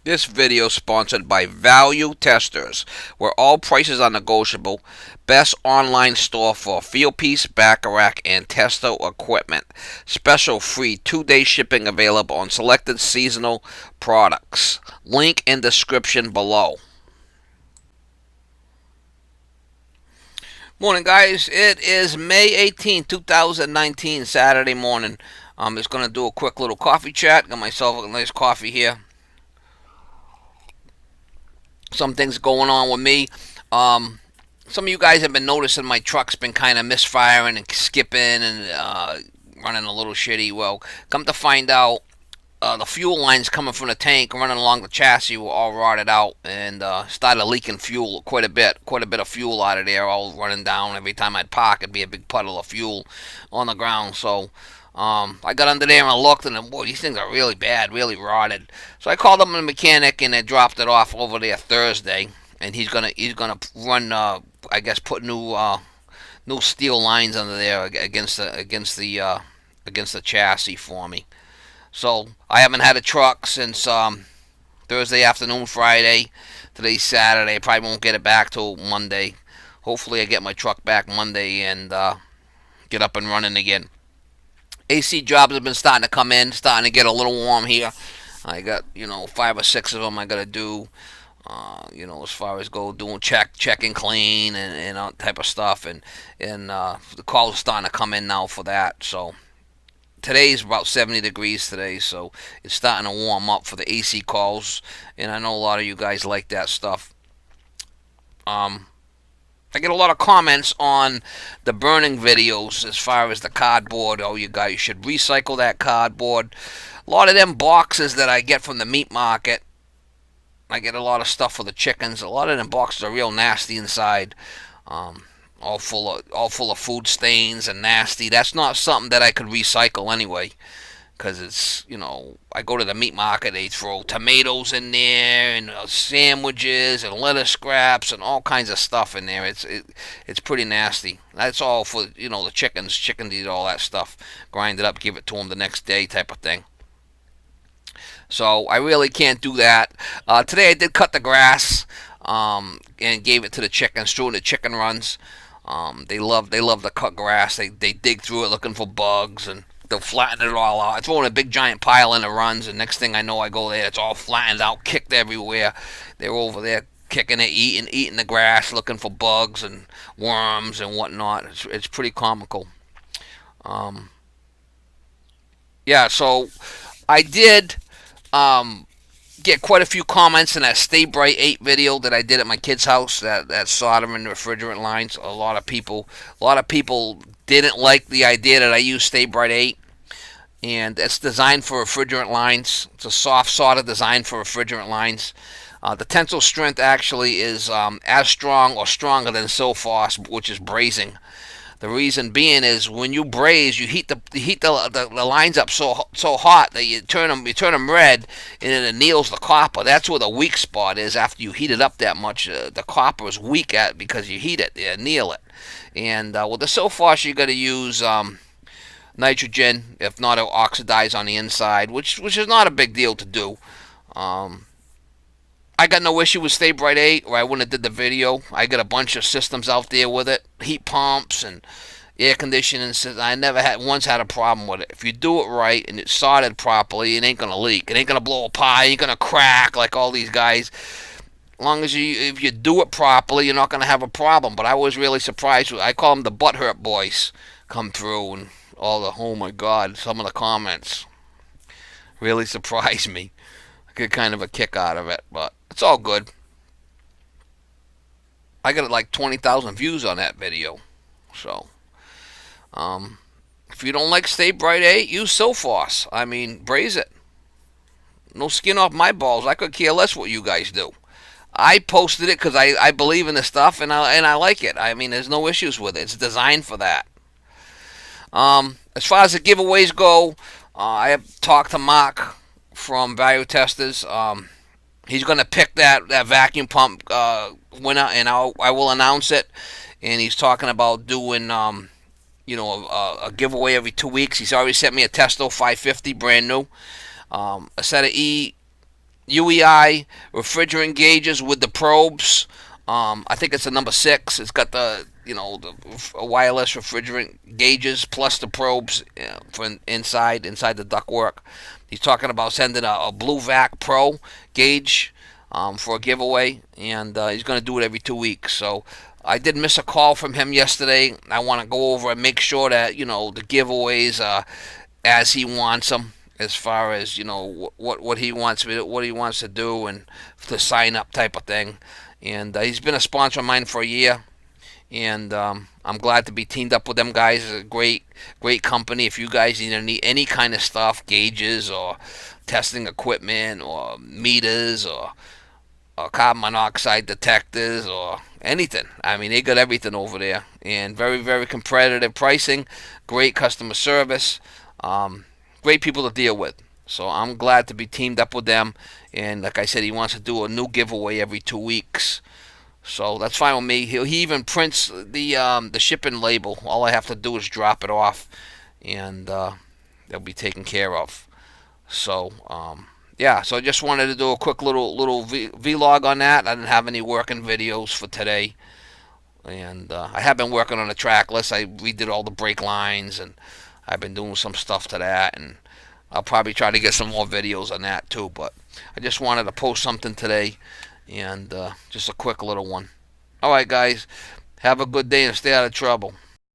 This video is sponsored by Value Testers, where all prices are negotiable. Best online store for Fieldpiece, Bacharach, and Testo equipment. Special free 2-day shipping available on selected seasonal products. Link in description below. Morning, guys. It is May 2019, Saturday morning. I'm just going to do a quick little coffee chat. Got myself a nice coffee here. Some things going on with me. Some of you guys have been noticing my truck's been kind of misfiring and skipping and running a little shitty. Well, come to find out, the fuel lines coming from the tank running along the chassis were all rotted out and started leaking fuel quite a bit of fuel out of there, all running down. Every time I'd park, it'd be a big puddle of fuel on the ground. So I got under there and I looked, and boy, these things are really bad, really rotted. So I called up the mechanic, and they dropped it off over there Thursday, and he's gonna run, I guess, put new steel lines under there against the chassis for me. So I haven't had a truck since Thursday afternoon, Friday. Today's Saturday. I probably won't get it back till Monday. Hopefully, I get my truck back Monday and get up and running again. AC jobs have been starting to come in, starting to get a little warm here. I got 5 or 6 of them I got to do. As far as go doing check and clean and all type of stuff, and the calls are starting to come in now for that. So today's about 70 degrees today, so it's starting to warm up for the AC calls, and I know a lot of you guys like that stuff. I get a lot of comments on the burning videos as far as the cardboard. Oh, you guys should recycle that cardboard. A lot of them boxes that I get from the meat market, I get a lot of stuff for the chickens. A lot of them boxes are real nasty inside, all full of food stains and nasty. That's not something that I could recycle anyway, because I go to the meat market, they throw tomatoes in there and sandwiches and lettuce scraps and all kinds of stuff in there. It's pretty nasty. That's all for the chickens. Chickens eat all that stuff. Grind it up, give it to them the next day, type of thing. So I really can't do that. Today I did cut the grass and gave it to the chickens, threw in the chicken runs. They love to cut grass. They dig through it looking for bugs, and they'll flatten it all out. I throw in a big giant pile in the runs, and next thing I know, I go there, it's all flattened out, kicked everywhere. They're over there kicking it, eating the grass, looking for bugs and worms and whatnot. It's pretty comical. Um, yeah, so I did get quite a few comments in that Stay Bright 8 video that I did at my kid's house, that solder and refrigerant lines. A lot of people didn't like the idea that I use Stay Bright 8, and it's designed for refrigerant lines. It's a soft solder designed for refrigerant lines. The tensile strength actually is as strong or stronger than Silphos, which is brazing. The reason being is when you braze, you heat the lines up so hot that you turn them red, and it anneals the copper. That's where the weak spot is. After you heat it up that much, the copper is weak at because you heat it, you anneal it. And with the Silphos, you got to use nitrogen. If not, it'll oxidize on the inside, which is not a big deal to do. Um, I got no issue with Stay Bright 8, or I wouldn't have did the video. I got a bunch of systems out there with it, heat pumps and air conditioning. I never once had a problem with it. If you do it right and it's soldered properly, it ain't gonna leak. It ain't gonna blow apart. It ain't gonna crack like all these guys. As long as if you do it properly, you're not gonna have a problem. But I was really surprised. I call them the butthurt boys come through, and oh my god, some of the comments really surprised me. I get kind of a kick out of it, but it's all good. I got like 20,000 views on that video. So, if you don't like Stay Bright 8, use Silphos. I mean, braze it. No skin off my balls. I could care less what you guys do. I posted it because I believe in the stuff, and I like it. I mean, there's no issues with it. It's designed for that. As far as the giveaways go, I have talked to Mark from Value Testers. He's going to pick that vacuum pump winner, and I will announce it. And he's talking about doing a giveaway every 2 weeks. He's already sent me a Testo 550, brand new, a set of UEI refrigerant gauges with the probes. I think it's a number 6. It's got the the wireless refrigerant gauges plus the probes for inside the ductwork. He's talking about sending a Blue Vac Pro gauge for a giveaway, and he's going to do it every 2 weeks. So I did miss a call from him yesterday. I want to go over and make sure that the giveaways as he wants them, as far as what he wants to do and to sign up type of thing. And he's been a sponsor of mine for a year, and I'm glad to be teamed up with them guys. It's a great company. If you guys need any kind of stuff, gauges or testing equipment or meters or carbon monoxide detectors or anything. I mean, they got everything over there, and very, very competitive pricing, great customer service, great people to deal with. So I'm glad to be teamed up with them. And like I said, he wants to do a new giveaway every 2 weeks. So that's fine with me. He even prints the shipping label. All I have to do is drop it off, and they'll be taken care of. So yeah, so I just wanted to do a quick little vlog on that. I didn't have any working videos for today, and I have been working on the track list. I redid all the brake lines, and I've been doing some stuff to that, and I'll probably try to get some more videos on that too. But I just wanted to post something today, and just a quick little one. All right, guys, have a good day and stay out of trouble.